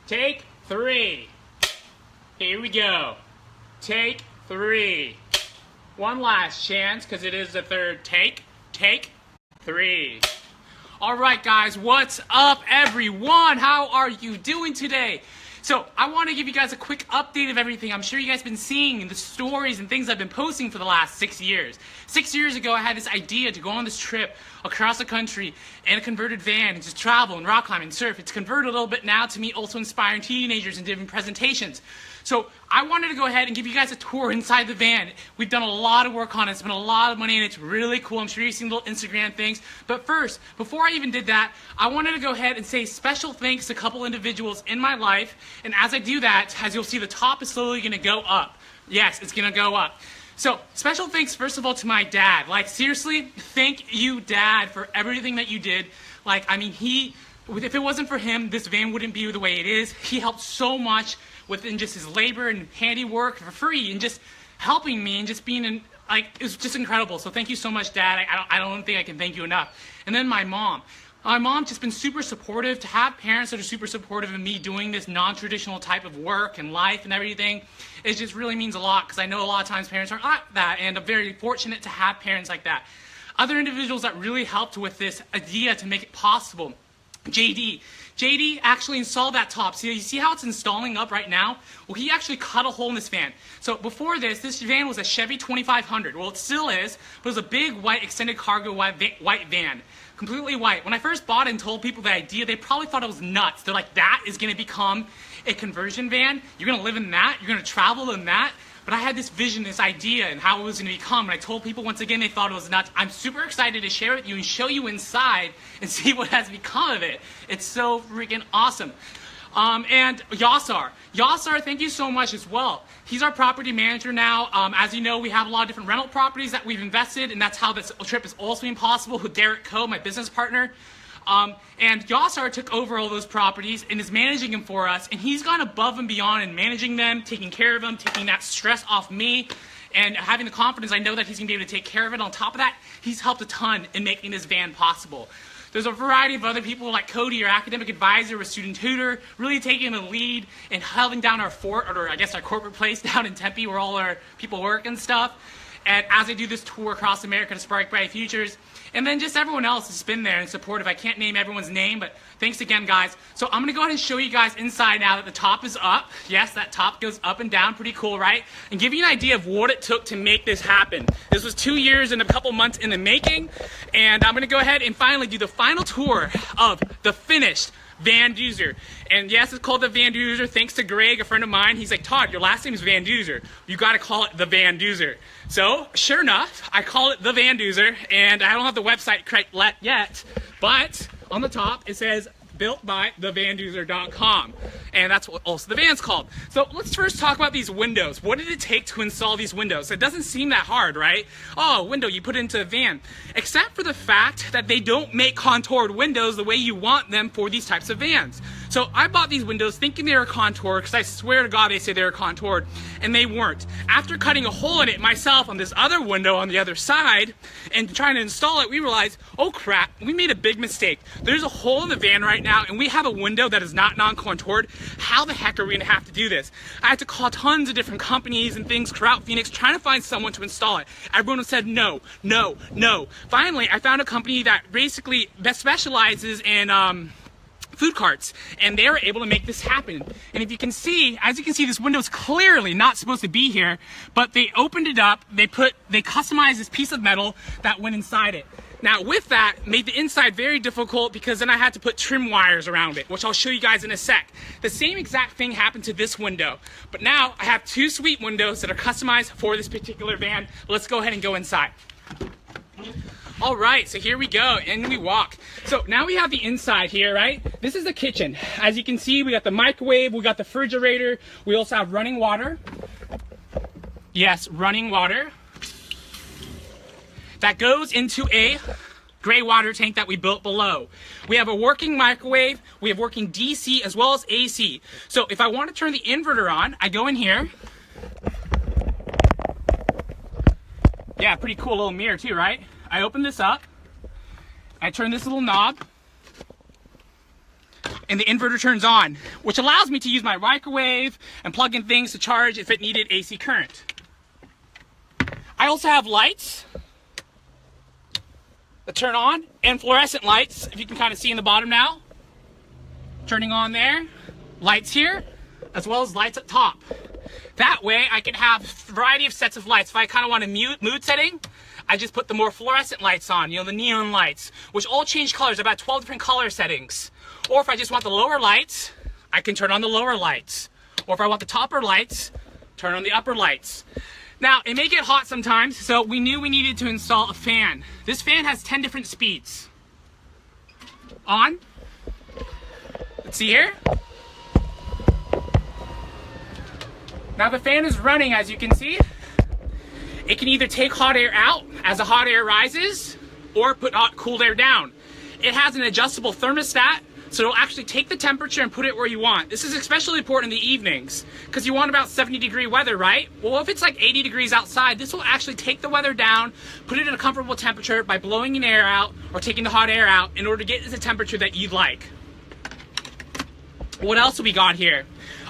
Take 3. Here we go. Take 3. One last chance, because it is the third take. Take 3. All right, guys, what's up, everyone? How are you doing today? So I want to give you guys a quick update of everything. I'm sure you guys have been seeing the stories and things I've been posting for the last 6 years. 6 years ago, I had this idea to go on this trip across the country in a converted van and just travel and rock climb and surf. It's converted a little bit now to me also inspiring teenagers and different presentations. So I wanted to go ahead and give you guys a tour inside the van. We've done a lot of work on it, spent a lot of money, and it's really cool. I'm sure you've seen little Instagram things. But first, before I even did that, I wanted to go ahead and say special thanks to a couple individuals in my life. And as I do that, as you'll see, the top is slowly going to go up. Yes, it's going to go up. So, special thanks, first of all, to my dad. Like, seriously, thank you, Dad, for everything that you did. Like, I mean, if it wasn't for him, this van wouldn't be the way it is. He helped so much within just his labor and handiwork for free and just helping me and just being in, like, it was just incredible. So thank you so much, Dad. I don't think I can thank you enough. And then my mom. My mom just been super supportive. To have parents that are super supportive of me doing this non-traditional type of work and life and everything, it just really means a lot, because I know a lot of times parents aren't like that, and I'm very fortunate to have parents like that. Other individuals that really helped with this idea to make it possible. JD actually installed that top. So you see how it's installing up right now? Well, he actually cut a hole in this van. So before this van was a Chevy 2500. Well, it still is, but it was a big white extended cargo white van. Completely white. When I first bought it and told people the idea, they probably thought it was nuts. They're like, that is going to become a conversion van? You're going to live in that? You're going to travel in that? But I had this vision, this idea, and how it was going to become. And I told people once again, they thought it was nuts. I'm super excited to share with you and show you inside and see what has become of it. It's so freaking awesome. And Yasar, thank you so much as well. He's our property manager now. As you know, we have a lot of different rental properties that we've invested, and that's how this trip is also been possible with Derek Coe, my business partner. And Yasar took over all those properties and is managing them for us, and he's gone above and beyond in managing them, taking care of them, taking that stress off me, and having the confidence I know that he's going to be able to take care of it. On top of that, he's helped a ton in making this van possible. There's a variety of other people like Cody, our academic advisor with Student-Tutor, really taking the lead and holding down our fort, or I guess our corporate place down in Tempe where all our people work and stuff. And as I do this tour across America to spark bright futures, and then just everyone else has been there and supportive. I can't name everyone's name, but thanks again, guys. So I'm going to go ahead and show you guys inside now that the top is up. Yes, that top goes up and down. Pretty cool, right? And give you an idea of what it took to make this happen. This was 2 years and a couple months in the making, and I'm going to go ahead and finally do the final tour of the finished VanDuzer. And yes, it's called the VanDuzer thanks to Greg, a friend of mine. He's like, Todd, your last name is VanDuzer. You got to call it the VanDuzer. So, sure enough, I call it the VanDuzer, and I don't have the website correct yet, but on the top it says built by thevanduzer.com, and that's what also the van's called. So let's first talk about these windows. What did it take to install these windows? It doesn't seem that hard, right? Oh, window, you put it into a van. Except for the fact that they don't make contoured windows the way you want them for these types of vans. So I bought these windows thinking they were contoured, because I swear to God they say they were contoured, and they weren't. After cutting a hole in it myself on this other window on the other side and trying to install it, we realized, oh crap, we made a big mistake. There's a hole in the van right now, and we have a window that is not non-contoured. How the heck are we going to have to do this? I had to call tons of different companies and things throughout Phoenix trying to find someone to install it. Everyone said no, no, no. Finally, I found a company that specializes in food carts, and they were able to make this happen. And if you can see, as you can see, this window is clearly not supposed to be here, but they opened it up, they customized this piece of metal that went inside it. Now with that, made the inside very difficult, because then I had to put trim wires around it, which I'll show you guys in a sec. The same exact thing happened to this window, but now I have 2 sweet windows that are customized for this particular van. Let's go ahead and go inside. All right, so here we go, and we walk. So now we have the inside here, right? This is the kitchen. As you can see, we got the microwave, we got the refrigerator, we also have running water. Yes, running water. That goes into a gray water tank that we built below. We have a working microwave, we have working DC as well as AC. So if I want to turn the inverter on, I go in here. Yeah, pretty cool little mirror too, right? I open this up, I turn this little knob, and the inverter turns on, which allows me to use my microwave and plug in things to charge if it needed AC current. I also have lights that turn on, and fluorescent lights, if you can kind of see in the bottom now. Turning on there, lights here, as well as lights at top. That way I can have a variety of sets of lights. If I kind of want a mood setting, I just put the more fluorescent lights on, you know, the neon lights, which all change colors, about 12 different color settings. Or if I just want the lower lights, I can turn on the lower lights. Or if I want the topper lights, turn on the upper lights. Now, it may get hot sometimes, so we knew we needed to install a fan. This fan has 10 different speeds. On. Let's see here. Now the fan is running, as you can see. It can either take hot air out as the hot air rises, or put cool air down. It has an adjustable thermostat, so it'll actually take the temperature and put it where you want. This is especially important in the evenings, because you want about 70-degree weather, right? Well, if it's like 80 degrees outside, this will actually take the weather down, put it in a comfortable temperature by blowing in air out or taking the hot air out in order to get to the temperature that you'd like. What else have we got here?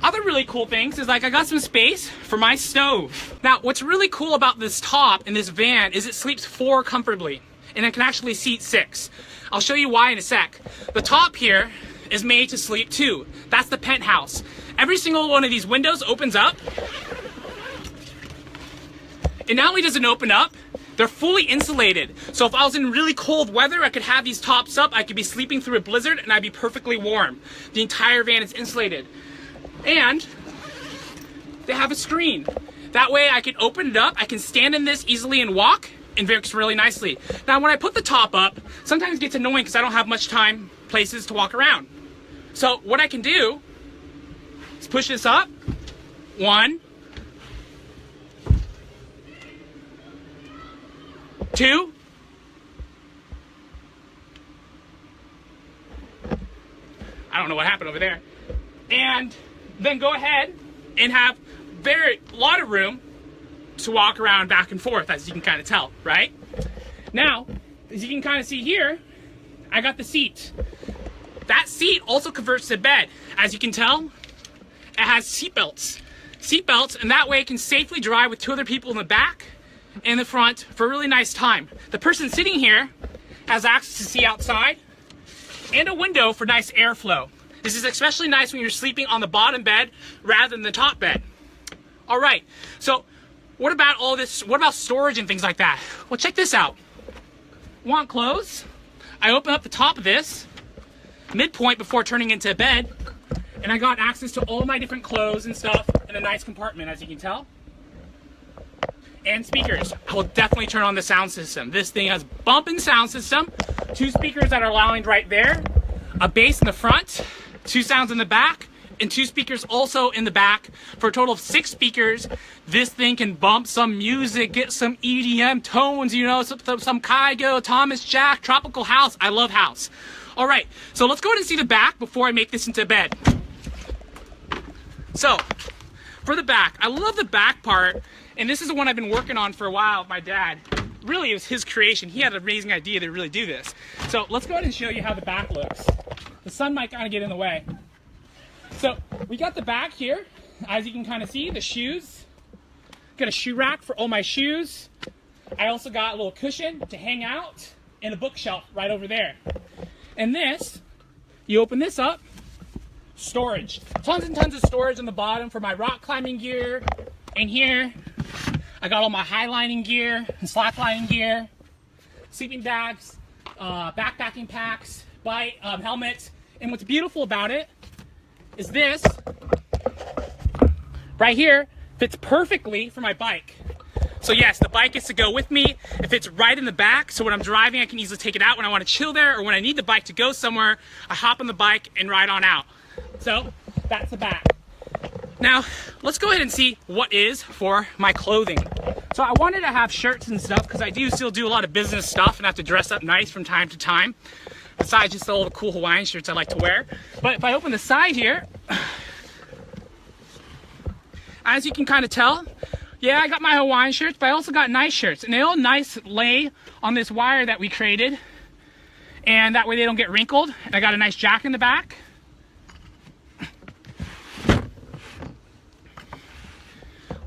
Other really cool things is like I got some space for my stove. Now, what's really cool about this top in this van is it sleeps 4 comfortably, and it can actually seat 6. I'll show you why in a sec. The top here is made to sleep 2. That's the penthouse. Every single one of these windows opens up. And not only does it open up, they're fully insulated. So if I was in really cold weather, I could have these tops up, I could be sleeping through a blizzard, and I'd be perfectly warm. The entire van is insulated. And they have a screen. That way I can open it up, I can stand in this easily and walk, and it works really nicely. Now when I put the top up, sometimes it gets annoying because I don't have much places to walk around. So what I can do is push this up. 1, 2, I don't know what happened over there. And then go ahead and have a lot of room to walk around back and forth, as you can kind of tell, right? Now, as you can kind of see here, I got the seat. That seat also converts to bed. As you can tell, it has seat belts. Seat belts, and that way it can safely drive with 2 other people in the back and in the front for a really nice time. The person sitting here has access to see outside and a window for nice airflow. This is especially nice when you're sleeping on the bottom bed rather than the top bed. All right, so what about all this? What about storage and things like that? Well, check this out. Want clothes? I open up the top of this, midpoint before turning into a bed, and I got access to all my different clothes and stuff in a nice compartment, as you can tell. And speakers. I will definitely turn on the sound system. This thing has bumping sound system, 2 speakers that are aligned right there, a bass in the front, 2 sounds in the back, and 2 speakers also in the back for a total of 6 speakers. This thing can bump some music, get some EDM tones, you know, some Kygo, Thomas Jack, tropical house. I love house. All right, so let's go ahead and see the back before I make this into bed. So, for the back, I love the back part, and this is the one I've been working on for a while with my dad. Really, it was his creation. He had an amazing idea to really do this. So let's go ahead and show you how the back looks. The sun might kind of get in the way. So we got the back here. As you can kind of see, the shoes. Got a shoe rack for all my shoes. I also got a little cushion to hang out and a bookshelf right over there. And this, you open this up, storage. Tons and tons of storage on the bottom for my rock climbing gear. And here, I got all my highlining gear and slacklining gear, sleeping bags, backpacking packs, helmets. And what's beautiful about it is this right here fits perfectly for my bike. So yes, the bike gets to go with me. It fits right in the back, so when I'm driving, I can easily take it out when I want to chill there, or when I need the bike to go somewhere, I hop on the bike and ride on out. So that's the back. Now, let's go ahead and see what is for my clothing. So I wanted to have shirts and stuff because I do still do a lot of business stuff and have to dress up nice from time to time. Besides just all the cool Hawaiian shirts I like to wear. But if I open the side here, as you can kind of tell, yeah, I got my Hawaiian shirts, but I also got nice shirts. And they all nice lay on this wire that we created. And that way they don't get wrinkled. And I got a nice jacket in the back.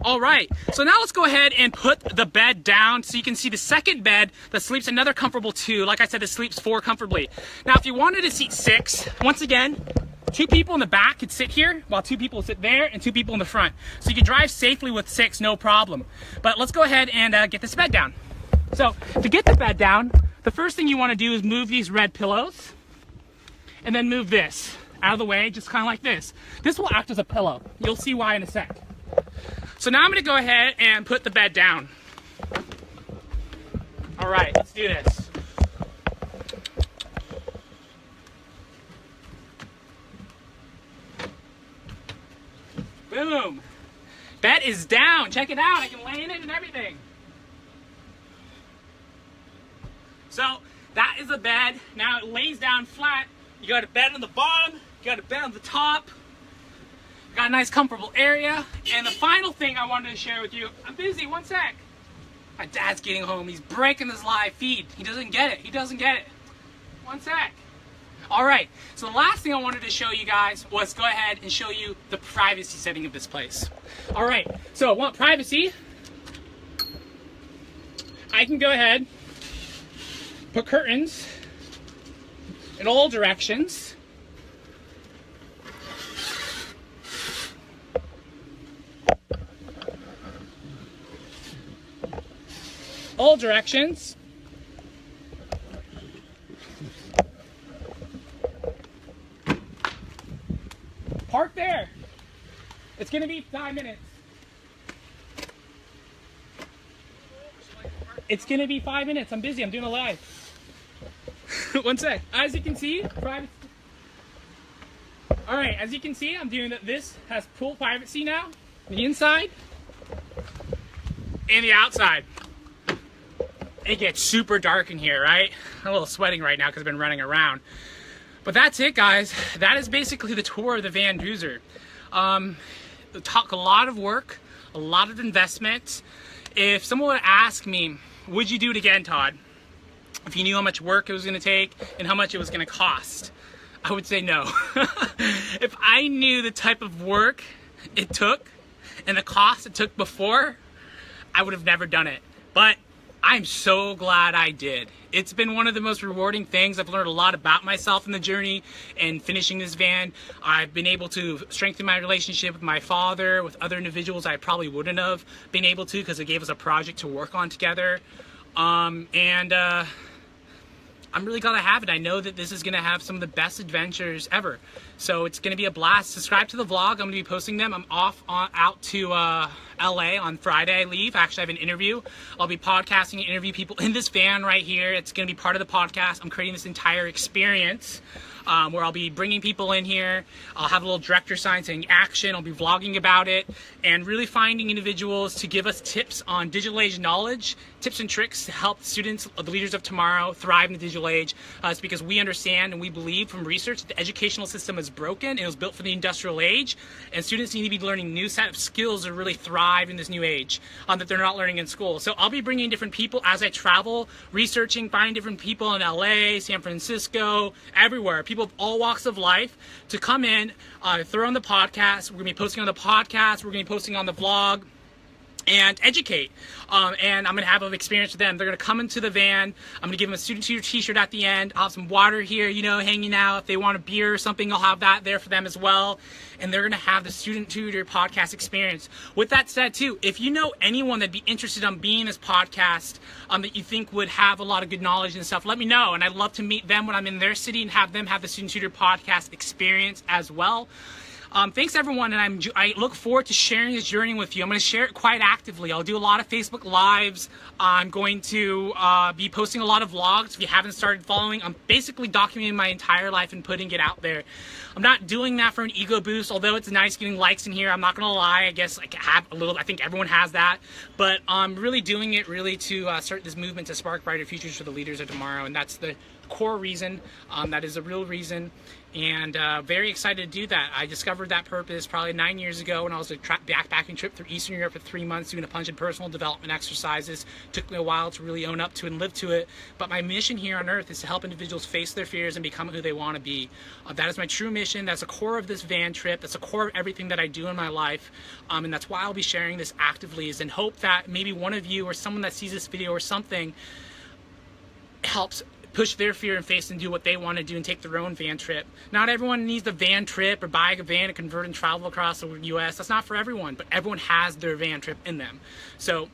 All right, so now let's go ahead and put the bed down so you can see the second bed that sleeps another comfortable 2. Like I said, this sleeps 4 comfortably. Now, if you wanted to seat 6, once again, 2 people in the back could sit here while 2 people sit there and 2 people in the front. So you can drive safely with 6, no problem. But let's go ahead and get this bed down. So to get the bed down, the first thing you want to do is move these red pillows and then move this out of the way, just kind of like this. This will act as a pillow. You'll see why in a sec. So now I'm going to go ahead and put the bed down. All right, let's do this. Boom. Bed is down. Check it out. I can lay in it and everything. So that is a bed. Now it lays down flat. You got a bed on the bottom. You got a bed on the top. Got a nice comfortable area. And the final thing I wanted to share with you. I'm busy. One sec. My dad's getting home. He's breaking this live feed. He doesn't get it. He doesn't get it. One sec. All right, so the last thing I wanted to show you guys was go ahead and show you the privacy setting of this place. All right, so I want privacy. I can go ahead, put curtains in all directions. All directions. Park there. It's gonna be 5 minutes. It's gonna be 5 minutes. I'm busy. I'm doing a live. One sec. As you can see, private. All right. As you can see, I'm doing that. This has full privacy now. The inside and the outside. It gets super dark in here, right? I'm a little sweating right now because I've been running around. But that's it, guys. That is basically the tour of the VanDuzer. Talk a lot of work, a lot of investment. If someone would ask me, would you do it again, Todd? If you knew how much work it was going to take and how much it was going to cost, I would say no. If I knew the type of work it took and the cost it took before, I would have never done it. But I'm so glad I did. It's been one of the most rewarding things. I've learned a lot about myself in the journey and finishing this van. I've been able to strengthen my relationship with my father, with other individuals I probably wouldn't have been able to because it gave us a project to work on together. I'm really glad I have it. I know that this is going to have some of the best adventures ever. So it's going to be a blast. Subscribe to the vlog. I'm going to be posting them. I'm off out to LA on Friday. I leave. Actually, I have an interview. I'll be podcasting and interview people in this van right here. It's going to be part of the podcast. I'm creating this entire experience where I'll be bringing people in here. I'll have a little director sign saying action. I'll be vlogging about it and really finding individuals to give us tips on digital age knowledge, tips and tricks to help students, the leaders of tomorrow, thrive in the digital age. It's because we understand and we believe from research that the educational system is broken and it was built for the industrial age, and students need to be learning new set of skills to really thrive in this new age that they're not learning in school. So I'll be bringing different people as I travel, researching, finding different people in LA, San Francisco, everywhere, people of all walks of life to come in, throw on the podcast. We're going to be posting on the podcast. We're going to be posting on the vlog and educate. And I'm going to have an experience with them. They're going to come into the van. I'm going to give them a Student-Tutor t-shirt at the end. I'll have some water here, you know, hanging out. If they want a beer or something, I'll have that there for them as well. And they're going to have the Student-Tutor podcast experience. With that said, too, if you know anyone that'd be interested in being in this podcast that you think would have a lot of good knowledge and stuff, let me know. And I'd love to meet them when I'm in their city and have them have the Student-Tutor podcast experience as well. Thanks everyone, and I look forward to sharing this journey with you. I'm going to share it quite actively. I'll do a lot of Facebook Lives. I'm going to be posting a lot of vlogs. If you haven't started following, I'm basically documenting my entire life and putting it out there. I'm not doing that for an ego boost, although it's nice getting likes in here. I'm not going to lie. I guess I have a little. I think everyone has that, but I'm really doing it really to start this movement to spark brighter futures for the leaders of tomorrow, and that's the core reason. That is a real reason, and very excited to do that. I discovered that purpose probably 9 years ago when I was a backpacking trip through Eastern Europe for 3 months doing a bunch of personal development exercises. Took me a while to really own up to it and live to it, but my mission here on earth is to help individuals face their fears and become who they want to be. That is my true mission. That's the core of this van trip. That's the core of everything that I do in my life, and that's why I'll be sharing this actively, is in hope that maybe one of you or someone that sees this video or something helps push their fear and face and do what they want to do and take their own van trip. Not everyone needs a van trip or buy a van and convert and travel across the US. That's not for everyone, but everyone has their van trip in them. So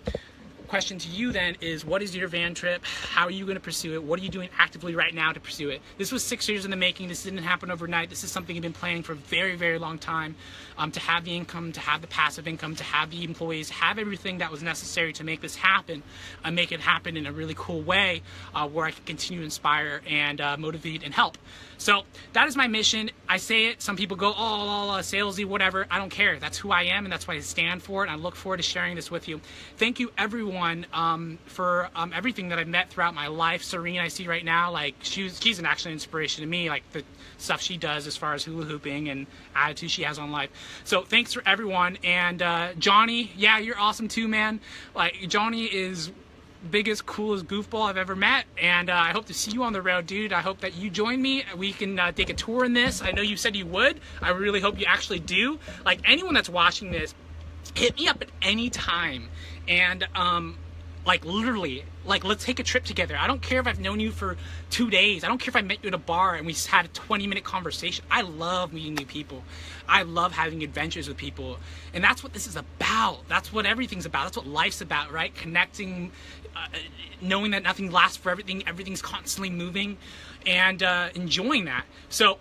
question to you then is, what is your van trip? How are you going to pursue it? What are you doing actively right now to pursue it? This was 6 years in the making. This didn't happen overnight. This is something you've been planning for a very, very long time. To have the income, to have the passive income, to have the employees, have everything that was necessary to make this happen, make it happen in a really cool way where I can continue to inspire and motivate and help. So that is my mission. I say it, some people go, oh, salesy, whatever. I don't care. That's who I am, and that's why I stand for it. And I look forward to sharing this with you. Thank you, everyone, for everything that I've met throughout my life. Serene, I see right now, like she's an actual inspiration to me, like the stuff she does as far as hula hooping and attitude she has on life. So thanks for everyone. And Johnny, yeah, you're awesome too, man. Like, Johnny is biggest, coolest goofball I've ever met, and I hope to see you on the road, dude. I hope that you join me. We can take a tour in this. I know you said you would. I really hope you actually do. Like, anyone that's watching this, hit me up at any time, and like, literally, like, let's take a trip together. I don't care if I've known you for 2 days. I don't care if I met you at a bar and we had a 20-minute conversation. I love meeting new people. I love having adventures with people. And that's what this is about. That's what everything's about. That's what life's about, right? Connecting, knowing that nothing lasts for everything. Everything's constantly moving, and enjoying that. So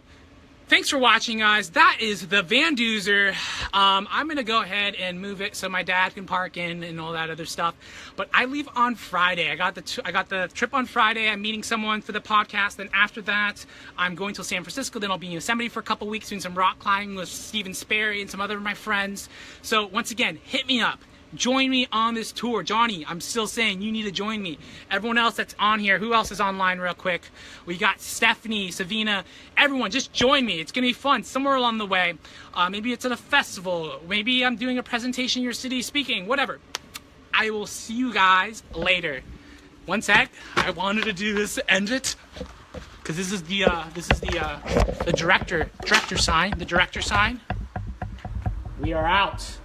thanks for watching, guys. That is the VanDuzer. I'm gonna go ahead and move it so my dad can park in and all that other stuff. But I leave on Friday. I got the trip on Friday. I'm meeting someone for the podcast. Then after that, I'm going to San Francisco. Then I'll be in Yosemite for a couple weeks doing some rock climbing with Steven Sperry and some other of my friends. So once again, hit me up. Join me on this tour. Johnny, I'm still saying you need to join me. Everyone else that's on here, who else is online real quick? We got Stephanie, Savina, everyone, just join me. It's gonna be fun somewhere along the way. Maybe it's at a festival. Maybe I'm doing a presentation in your city speaking, whatever. I will see you guys later. One sec, I wanted to do this to end it, because this is the director sign, the director sign. We are out.